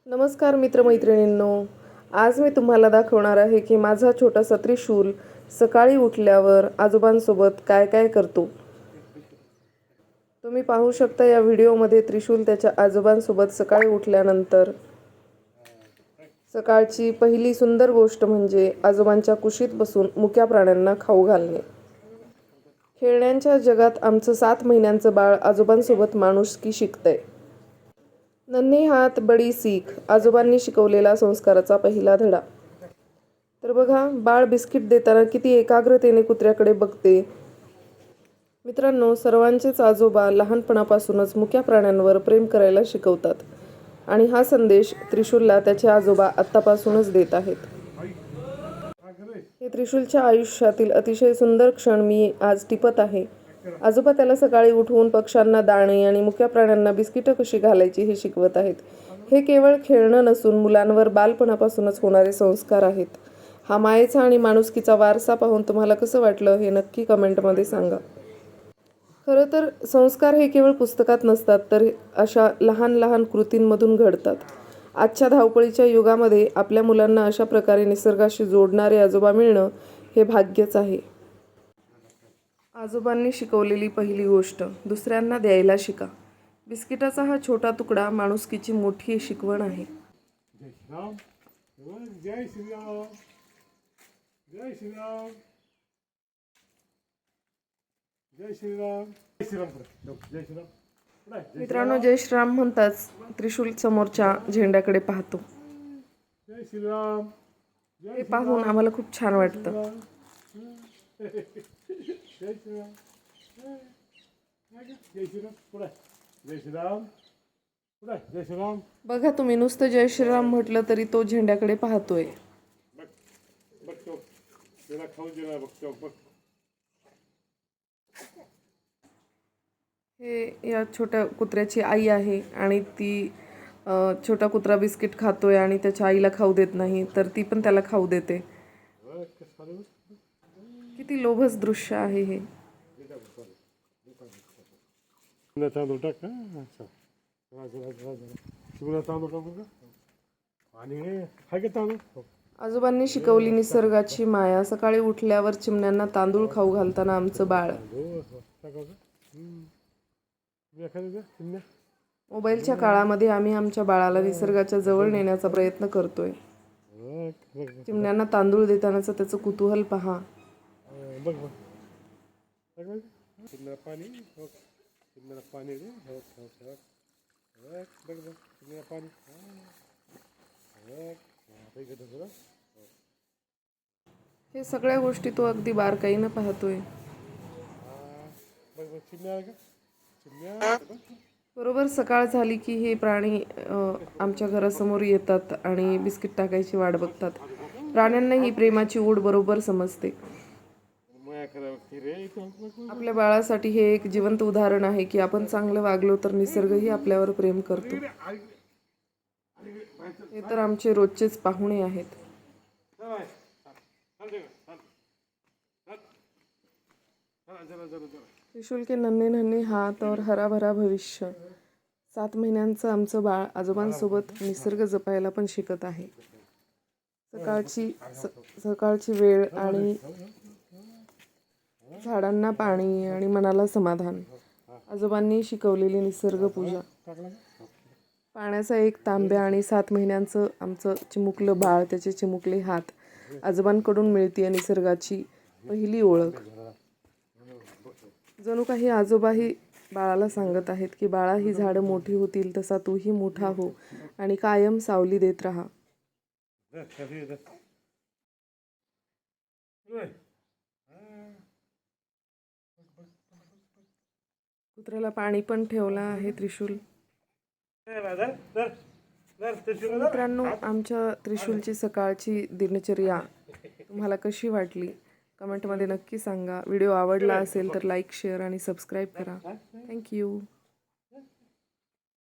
नमस्कार मित्रमैत्रिणींनो, आज मी तुम्हाला दाखवणार आहे की माझा छोटासा त्रिशूल सकाळी उठल्यावर आजोबांसोबत काय काय करतो. तुम्ही पाहू शकता या व्हिडिओमध्ये त्रिशूल त्याच्या आजोबांसोबत सकाळी उठल्यानंतर सकाळची पहिली सुंदर गोष्ट म्हणजे आजोबांच्या कुशीत बसून मुक्या प्राण्यांना खाऊ घालणे. खेळण्यांच्या जगात आमचं 7 महिन्यांचं बाळ आजोबांसोबत माणुसकी शिकतंय. नन्हे हात बडी सीख, आजोबांनी शिकवलेला संस्काराचा पहिला धडा. तर बघा, बाळ बिस्किट देताना किती एकाग्रतेने कुत्र्याकडे बघते. मित्रांनो, सर्वांचेच आजोबा लहानपणापासूनच मुक्या प्राण्यांवर प्रेम करायला शिकवतात आणि हा संदेश त्रिशूलला त्याचे आजोबा आत्तापासूनच देत आहेत. हे त्रिशूलच्या आयुष्यातील अतिशय सुंदर क्षण मी आज टिपत आहे. आजोबा त्याला सकाळी उठवून पक्ष्यांना दाणे आणि मुक्या प्राण्यांना बिस्किटं कशी घालायची हे शिकवत आहेत. हे केवळ खेळणं नसून मुलांवर बालपणापासूनच होणारे संस्कार आहेत. हा मायेचा आणि माणुसकीचा वारसा पाहून तुम्हाला कसं वाटलं हे नक्की कमेंटमध्ये सांगा. खरं तर संस्कार हे केवळ पुस्तकात नसतात, तर अशा लहान लहान कृतींमधून घडतात. आजच्या धावपळीच्या युगामध्ये आपल्या मुलांना अशा प्रकारे निसर्गाशी जोडणारे आजोबा मिळणं हे भाग्यच आहे. आजोबांनी शिकवलेली पहिली गोष्ट, दुसऱ्यांना द्यायला शिका. बिस्किटाचा हा छोटा तुकडा माणुसकीची मोठी शिकवण आहे. जय श्रीराम, जय श्रीराम, जय श्रीराम, जय श्रीराम, जय श्रीराम. मित्रांनो, जय श्रीराम म्हणताच त्रिशूल समोरच्या झेंड्याकडे पाहतो. जय श्रीराम, ते पाहून आम्हाला खूप छान वाटतं. जय श्रीराम, जय श्रीराम, पुढे जय श्रीराम, पुढे जय श्रीराम. बघा, तुम्ही नुसतं जय श्रीराम म्हटलं तरी तो झेंड्याकडे पाहतोय. बघतो त्याला खाऊन दिला, बघतो बघ. हे या छोट्या कुत्र्याची आई आहे आणि ती छोटा कुत्रा बिस्किट खातोय आणि त्याच्या आईला खाऊ देत नाही, तर ती पण त्याला खाऊ देते. किती लोभस दृश्य आहे हे. तांदूळ टाक, आणि हा घे तांदूळ. आजोबांनी शिकवली निसर्गाची माया. सकाळी उठल्यावर चिमण्यांना तांदूळ खाऊ घालताना आमचं बाळ. मोबाईलच्या काळामध्ये आम्ही आमच्या बाळाला निसर्गाच्या जवळ नेण्याचा प्रयत्न करतोय. चिमण्यांना तांदूळ देतानाचं त्याचं कुतूहल पहा. बघ बघ, पाणी पाणी दे, बघ बघ पाणी. हे सगळ्या गोष्टी तो अगदी बारकाईनं पाहतोय. बरोबर सकाळ झाली की हे प्राणी आमच्या घरासमोर येतात आणि बिस्किट टाकायची वाट बघतात. प्राण्यांना ही प्रेमाची ओढ बरोबर समजते. आपल्या बाळासाठी हे एक जिवंत उदाहरण आहे की आपण चांगलं वागलो तर निसर्गही आपल्यावर प्रेम करतो. हे तर आमचे रोजचेच पाहुणे आहेत. त्रिशूल के नन्हे नन्हे हात और हरा भरा भविष्य. 7 महिन्यांचं आमचं बाळ आजोबांसोबत निसर्ग जपायला पण शिकत आहे. सकाळची वेळ आणि झाडांना पाणी आणि मनाला समाधान. आजोबांनी शिकवलेली निसर्ग पूजा. पाण्याचा एक तांब्या आणि 7 महिन्यांचं आमचं चिमुकलं बाळ, त्याचे चिमुकले हात. आजोबांकडून मिळते निसर्गाची पहिली ओळख. जणू काही आजोबाही बाळाला सांगत आहेत की बाळा, ही झाडं मोठी होतील तसा तूही मोठा हो आणि कायम सावली देत राहा. कुत्र्याला पाणी पण ठेवलं आहे त्रिशूल. मित्रांनो, आमच्या त्रिशूलची सकाळची दिनचर्या तुम्हाला कशी वाटली कमेंटमध्ये नक्की सांगा. व्हिडिओ आवडला असेल तर लाईक, शेअर आणि सबस्क्राईब करा. थँक्यू.